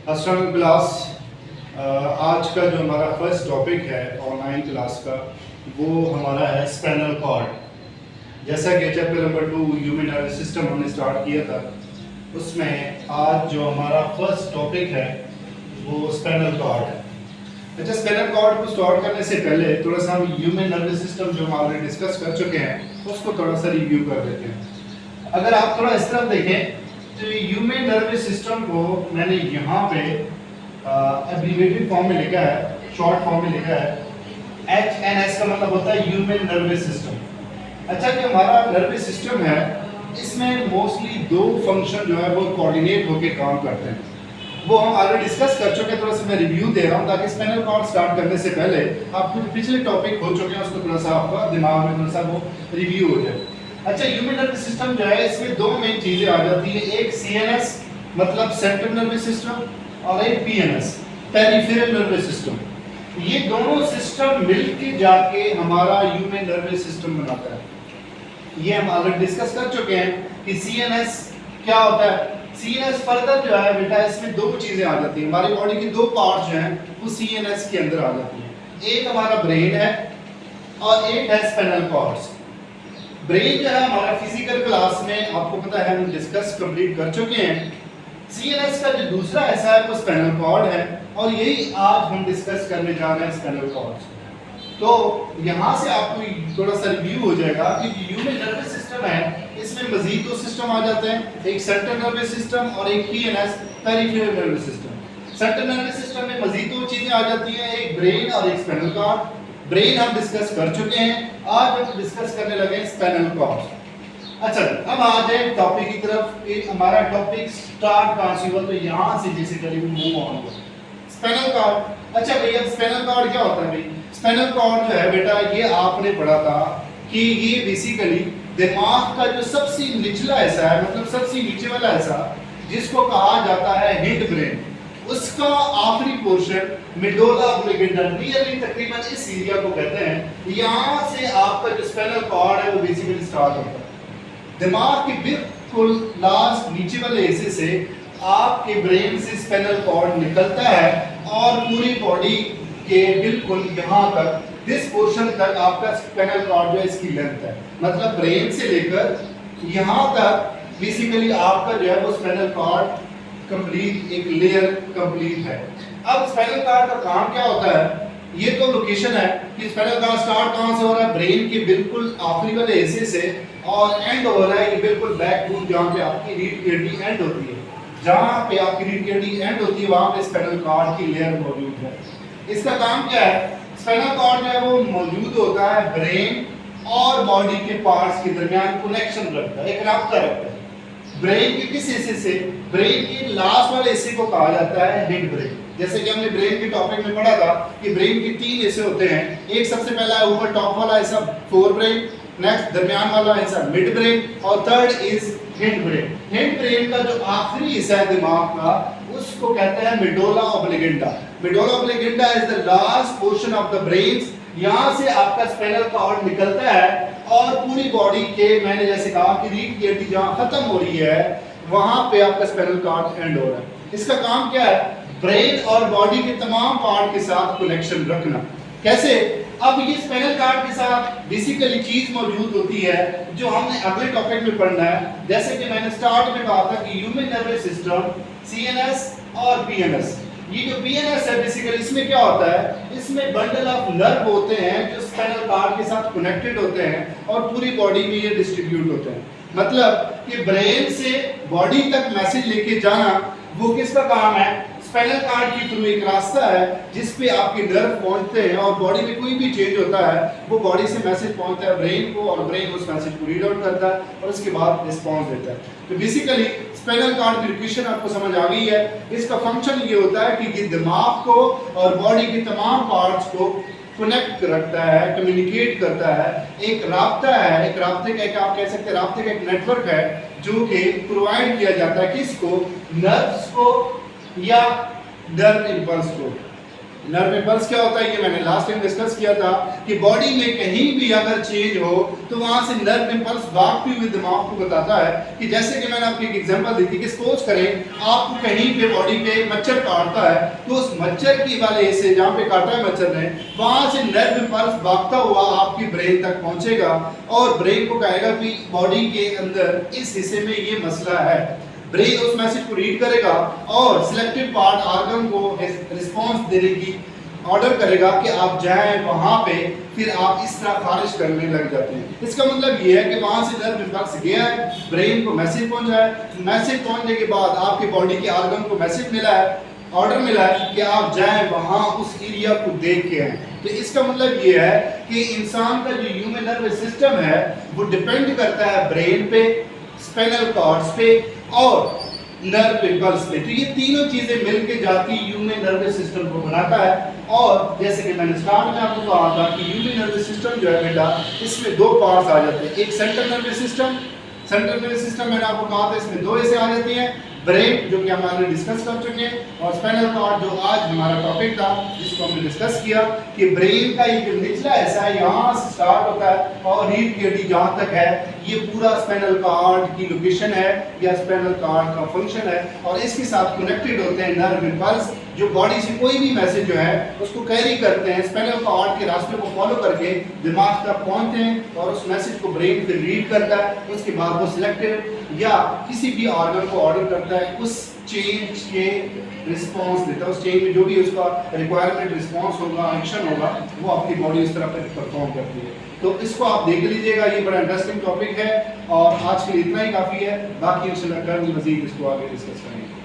अस्सलाम क्लास। आज का जो हमारा फर्स्ट टॉपिक है ऑनलाइन क्लास का वो हमारा है स्पाइनल कॉर्ड। जैसा कि chapter number 2 human nervous system हमने स्टार्ट किया था, उसमें आज जो हमारा फर्स्ट टॉपिक है वो स्पाइनल कॉर्ड है। अच्छा, स्पाइनल कॉर्ड को स्टार्ट करने से पहले थोड़ा सा हम ह्यूमन नर्वस सिस्टम जो हम ऑलरेडी डिस्कस कर चुके हैं उसको थोड़ा सा रिव्यू कर देते हैं। अगर आप थोड़ा इस तरफ देखें तो ह्यूमन नर्वस सिस्टम को मैंने यहाँ पे एब्रिविएटेड फॉर्म में लिखा है, शॉर्ट फॉर्म में लिखा है HNS का मतलब होता है ह्यूमन नर्वस सिस्टम। अच्छा, जो हमारा नर्वस सिस्टम है इसमें मोस्टली दो फंक्शन जो है वो कोऑर्डिनेट होकर काम करते हैं, वो हम ऑलरेडी डिस्कस कर चुके हैं। थोड़ा सा मैं रिव्यू दे रहा हूँ ताकि स्पाइनल कॉर्ड स्टार्ट करने से पहले आप कुछ पिछले टॉपिक हो चुके हैं उसको थोड़ा सा आपका दिमाग में थोड़ा सा वो रिव्यू हो जाए। अच्छा, ह्यूमन नर्वस सिस्टम जो है इसमें दो मेन चीजें आ जाती है, एक CNS मतलब सेंट्रल नर्वस सिस्टम और एक PNS पेरिफेरल नर्वस सिस्टम। ये दोनों सिस्टम मिलके जाके हमारा ह्यूमन नर्वस सिस्टम बनाता है। ये हम ऑलरेडी डिस्कस कर चुके हैं कि CNS क्या होता है। CNS फर्दर जो है बेटा इसमें दो चीजें आ जाती हैं, हमारी बॉडी की दो पार्ट्स जो हैं वो CNS के अंदर आ जाती हैं। एक हमारा ब्रेन है और एक है स्पाइनल कॉर्ड। ब्रेन जो है हमारा फिजिकल क्लास में आपको पता है हम डिस्कस कंप्लीट कर चुके हैं। CNS का जो दूसरा हिस्सा है वो स्पाइनल कॉर्ड है और यही आज हम डिस्कस करने जा रहे हैं स्पाइनल कॉर्ड। तो यहाँ से आपको थोड़ा सा रिव्यू हो जाएगा कि ह्यूमन नर्वस सिस्टम है इसमें मजीद दो सिस्टम आ जाते हैं, एक सेंट्रल नर्वस सिस्टम और एक PNS peripheral nervous system. Central nervous system में मजीद दो चीजें आ जाती हैं, एक ब्रेन और एक स्पाइनल कॉर्ड। ब्रेन हम डिस्कस कर चुके हैं, आज हम डिस्कस करने लगे स्पाइनल कॉर्ड। अच्छा, अब आ जाए टॉपिक की तरफ। एक हमारा टॉपिक स्टार्ट कहां से हुआ, तो यहां से बेसिकली मूव ऑन हुआ स्पाइनल कॉर्ड। अच्छा भाई, अब स्पाइनल कॉर्ड क्या होता है भाई? स्पाइनल कॉर्ड जो है बेटा ये आपने पढ़ा था कि ये बेसिकली दिमाग का जो सबसे निचला हिस्सा है, मतलब सबसे नीचे वाला हिस्सा जिसको कहा जाता है हिंड ब्रेन, उसका आखिरी पोर्शन मेडुला ऑब्लिगेंडा नियरली तकरीबन इस एरिया को कहते हैं। यहाँ से आपका जो स्पाइनल कॉर्ड है वो बेसिकली स्टार्ट होता है। दिमाग के बिल्कुल लास्ट नीचे वाले हिस्से से आपके ब्रेन से स्पाइनल कॉर्ड निकलता है और पूरी बॉडी के बिल्कुल यहाँ तक दिस पोर्शन तक आपका स्पाइनल कॉर्ड जो है इसकी लेंथ है, मतलब ब्रेन से लेकर यहाँ तक बेसिकली आपका जो है वो स्पाइनल कॉर्ड कंप्लीट एक लेयर कंप्लीट है। अब स्पाइनल कॉर्ड का काम क्या होता है? ये तो लोकेशन है कि स्पाइनल कॉर्ड स्टार्ट कहां से हो रहा है, ब्रेन के बिल्कुल आखिरी वाले हिस्से से, और एंड हो रहा है ये बिल्कुल बैक टू जहां पे आपकी रीढ़ की हड्डी एंड होती है। जहां पे आपकी रीढ़ की हड्डी एंड होती है वहां पे स्पाइनल कॉर्ड की लेयर मौजूद है। इसका काम क्या है? स्पाइनल कॉर्ड जो है वो मौजूद होता है ब्रेन और बॉडी के पार्ट्स के दरमियान कनेक्शन रखता है, एक रास्ता रखता है। ब्रेन के किस हिस्से से? ब्रेन के लास्ट वाले हिस्से को कहा जाता है हिंड ब्रेन। जैसे कि हमने ब्रेन के टॉपिक में पढ़ा था कि ब्रेन के तीन हिस्से होते हैं, एक सबसे पहला है ऊपर टॉप वाला हिस्सा फोर ब्रेन, नेक्स्ट दरमियान वाला हिस्सा मिड ब्रेन और third is hind brain. Hind brain का जो आखिरी हिस्सा है दिमाग का उसको कहते हैं medulla oblongata. Medulla oblongata is the last portion of the brain. यहाँ से आपका स्पाइनल कॉर्ड निकलता है और पूरी बॉडी के, मैंने जैसे कहा कि रीढ़ की हड्डी जहाँ खत्म हो रही है वहां पे आपका स्पाइनल कॉर्ड एंड हो रहा है। इसका काम क्या है? ब्रेन और बॉडी के तमाम पार्ट के साथ कनेक्शन रखना। कैसे? अब ये स्पाइनल कॉर्ड के साथ बेसिकली चीज मौजूद होती है जो हमने अगले टॉपिक में पढ़ना है। जैसे कि मैंने स्टार्ट में कहा था कि ह्यूमन नर्वस सिस्टम CNS और PNS। ये जो PNS है बेसिकली इसमें क्या होता है? इसमें बंडल ऑफ नर्व होते हैं जो स्पाइनल कॉर्ड के साथ कनेक्टेड होते हैं और पूरी बॉडी में ये डिस्ट्रीब्यूट होते हैं। मतलब कि ब्रेन से बॉडी तक मैसेज लेके जाना वो किसका काम है? स्पाइनल कॉर्ड के थ्रू एक रास्ता है जिस पे आपके नर्व पहुंचते हैं और बॉडी में कोई भी चेंज होता है वो बॉडी से मैसेज पहुंचता है ब्रेन को और ब्रेन उस मैसेज को रीड आउट करता है और उसके बाद रिस्पॉन्स देता है। तो बेसिकली स्पाइनल कॉर्ड की लोकेशन आपको समझ आ गई है। इसका फंक्शन ये होता है कि ये दिमाग को और बॉडी के तमाम पार्ट्स को कनेक्ट रखता है, कम्युनिकेट करता है, एक राब्ता है, एक राब्ते का एक आप कह सकते हैं राब्ते का एक नेटवर्क है जो कि प्रोवाइड किया जाता है किसको? नर्व्स को या नर्व इंपल्स को। नर्व इम्पल्स क्या होता है, ये मैंने लास्ट टाइम डिस्कस किया था कि बॉडी में कहीं भी अगर चेंज हो तो वहां से नर्व इम्पल्स भागते हुए दिमाग को बताता है कि जैसे कि मैंने आपको एक एग्जांपल दी थी कि सपोज करें आपको कहीं पे बॉडी पे मच्छर काटता है, तो उस मच्छर की वाले से जहाँ पे काटा है मच्छर ने, वहां से नर्व इम्पल्स भागता हुआ आपकी ब्रेन तक पहुंचेगा और ब्रेन को कहेगा कि बॉडी के अंदर इस हिस्से में ये मसला है। ब्रेन उस मैसेज को रीड करेगा और सिलेक्टिव पार्ट ऑर्गन को रिस्पांस देने की ऑर्डर करेगा कि आप जाएं वहां पे, फिर आप इस तरह खारिज करने लग जाते हैं। इसका मतलब ये है कि वहां से नर्व इम्पल्स गया है, ब्रेन को मैसेज पहुंचा है, मैसेज पहुंचने के बाद आपके बॉडी के ऑर्गन को मैसेज मिला है, ऑर्डर मिला है कि आप जाएं वहां उस एरिया को देख के आए। तो इसका मतलब ये है कि इंसान का जो ह्यूमन नर्वस सिस्टम है वो डिपेंड करता है ब्रेन पे, स्पाइनल कॉर्ड्स पे और नर्व इम्पल्स पे। तो ये तीनों चीजें मिलकर जाती ह्यूमन नर्वस सिस्टम को बनाता है। और जैसे कि मैंने स्टार्ट में आपको कहा था कि ह्यूमन नर्वस सिस्टम जो है बेटा, इसमें दो पार्ट्स आ जाते हैं, एक central nervous system. Central nervous system मैंने आपको कहा था इसमें दो हिस्से आ जाती हैं, ब्रेन जो कि हम आगे डिस्कस कर चुके हैं, और स्पाइनल कॉर्ड जो आज हमारा टॉपिक था जिसको हमने डिस्कस किया कि ब्रेन का ये जो निचला हिस्सा है यहाँ से स्टार्ट होता है और रीढ़ की हड्डी जहाँ तक है ये पूरा स्पाइनल कॉर्ड की लोकेशन है या स्पाइनल कॉर्ड का फंक्शन है, और इसके साथ कनेक्टेड होते हैं नर्व इम्पल्स जो बॉडी से कोई भी मैसेज जो है उसको कैरी करते हैं, स्पाइनल कॉर्ड के रास्ते को फॉलो करके दिमाग तक पहुंचते हैं और उस मैसेज को ब्रेन फिर रीड करता है। उसके बाद वो सिलेक्टिव या किसी भी ऑर्गन को ऑर्डर करता है, उस चेंज के रिस्पांस देता है, उस चेंज में जो भी उसका रिक्वायरमेंट रिस्पांस होगा, एक्शन होगा, वो आपकी बॉडी उस तरह पर परफॉर्म करती है। तो इसको आप देख लीजिएगा, ये बड़ा इंटरेस्टिंग टॉपिक है और आज के लिए इतना ही काफ़ी है। बाकी इंशाल्लाह कल मज़ीद इसको आगे डिस्कस करेंगे।